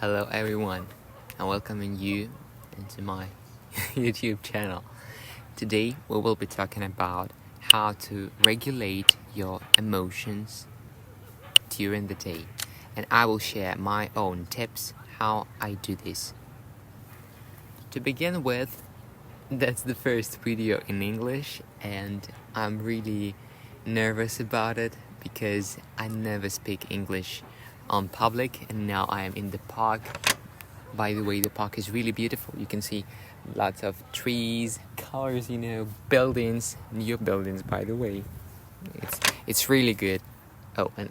Hello everyone, and welcoming you into my YouTube channel. Today we will be talking about how to regulate your emotions during the day, and I will share my own tips how I do this. To begin with, that's the first video in English, and I'm really nervous about it because I never speak English on public, and now I am in the park. By the way, the park is really beautiful. You can see lots of trees, cars, buildings, new buildings, by the way. It's really good. Oh, and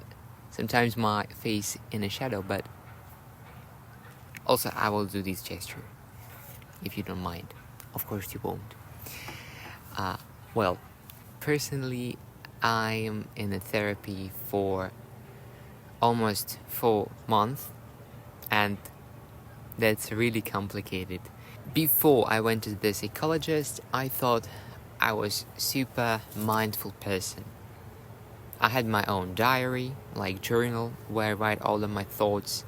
sometimes my face in a shadow, but also I will do this gesture if you don't mind. Of course you won't. Well, personally, I am in a therapy for almost 4 months, and that's really complicated. Before I went to the psychologist, I thought I was super mindful person. I had my own diary, like journal, where I write all of my thoughts.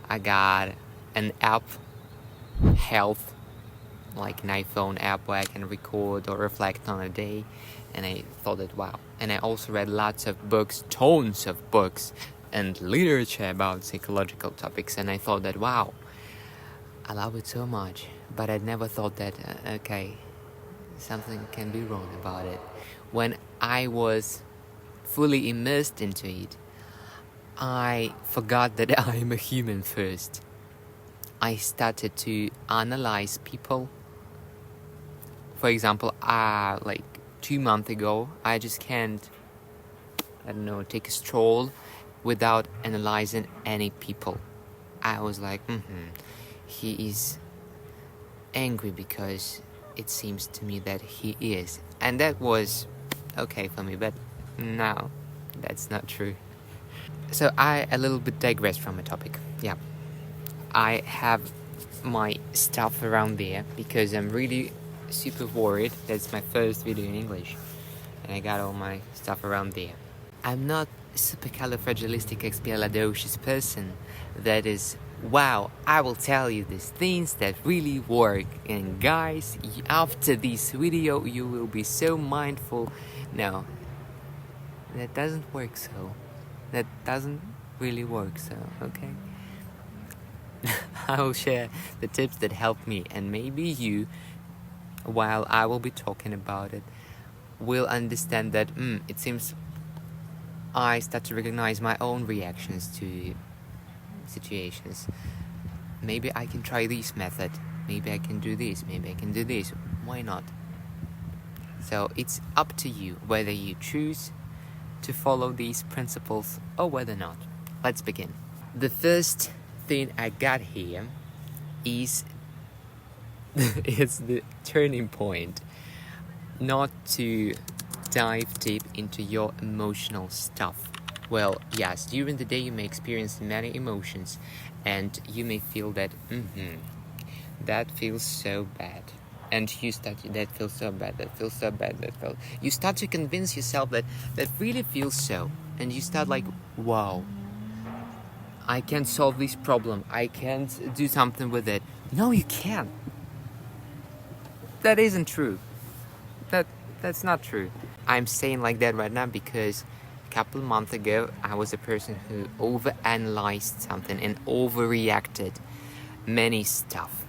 I got an app, Health, like an iPhone app where I can record or reflect on a day, and I thought that wow. And I also read lots of books, tons of books and literature about psychological topics, and I thought that wow, I love it so much. But I never thought that okay, something can be wrong about it. When I was fully immersed into it, I forgot that I am a human first. I started to analyze people. For example, like 2 months ago, I just can't, take a stroll without analyzing any people. I was like, he is angry because it seems to me that he is. And that was okay for me, but no, that's not true. So I a little bit digress from the topic. Yeah, I have my stuff around there because I'm really super worried. That's my first video in English, and I got all my stuff around there. I'm not supercalifragilisticexpialidocious person that is, wow, I will tell you these things that really work, and guys, after this video you will be so mindful. No, that doesn't work so. That doesn't really work so, okay? I will share the tips that help me, and maybe you, while I will be talking about it, will understand that it seems I start to recognize my own reactions to situations. Maybe I can try this method. Maybe I can do this. Maybe I can do this. Why not? So it's up to you whether you choose to follow these principles or whether not. Let's begin. The first thing I got here is it's the turning point. Not to dive deep into your emotional stuff. Well, yes, during the day you may experience many emotions, and you may feel that that feels so bad, and you start that feels so bad, that feels so bad, you start to convince yourself that really feels so, and you start like, wow, I can't solve this problem, I can't do something with it. No, you can't. That isn't true. That's not true. I'm saying like that right now because a couple months ago I was a person who overanalyzed something and overreacted many stuff.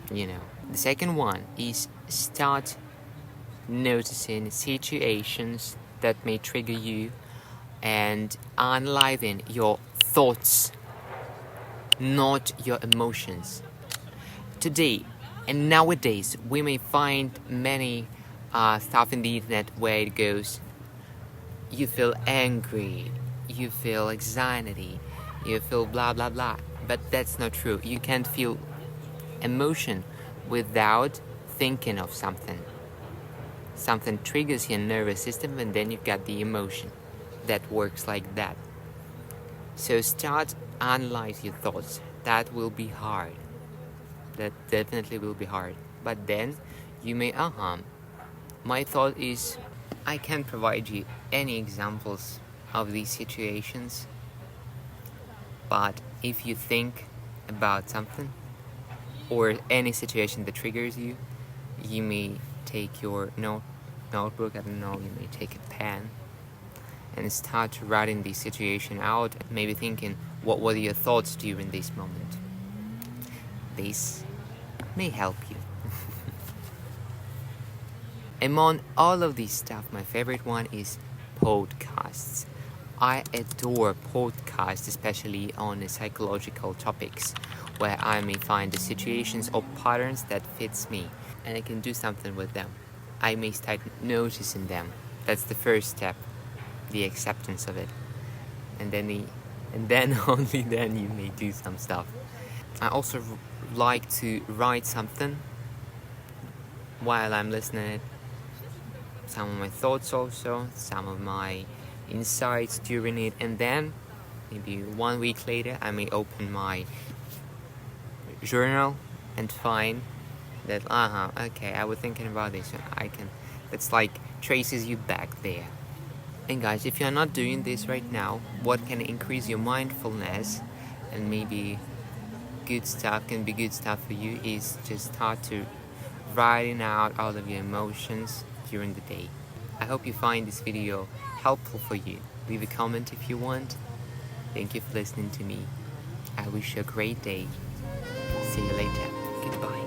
The second one is start noticing situations that may trigger you and analyzing your thoughts, not your emotions. Today and nowadays we may find many stuff in the internet where it goes, you feel angry, you feel anxiety, you feel blah blah blah, but that's not true. You can't feel emotion without thinking of something triggers your nervous system, and then you've got the emotion that works like that. So start analyze your thoughts. That will be hard, that definitely will be hard, but then you may my thought is, I can't provide you any examples of these situations, but if you think about something or any situation that triggers you, you may take your notebook, I don't know, you may take a pen and start writing the situation out, and maybe thinking what were your thoughts during this moment. This may help you. Among all of this stuff, my favorite one is podcasts. I adore podcasts, especially on the psychological topics, where I may find the situations or patterns that fits me, and I can do something with them. I may start noticing them. That's the first step, the acceptance of it, and then only then you may do some stuff. I also like to write something while I'm listening. Some of my thoughts also, some of my insights during it, and then maybe 1 week later I may open my journal and find that okay, I was thinking about this. It's like traces you back there. And guys, if you're not doing this right now, what can increase your mindfulness and maybe can be good stuff for you is just start to writing out all of your emotions during the day. I hope you find this video helpful for you. Leave a comment if you want. Thank you for listening to me. I wish you a great day. See you later. Goodbye.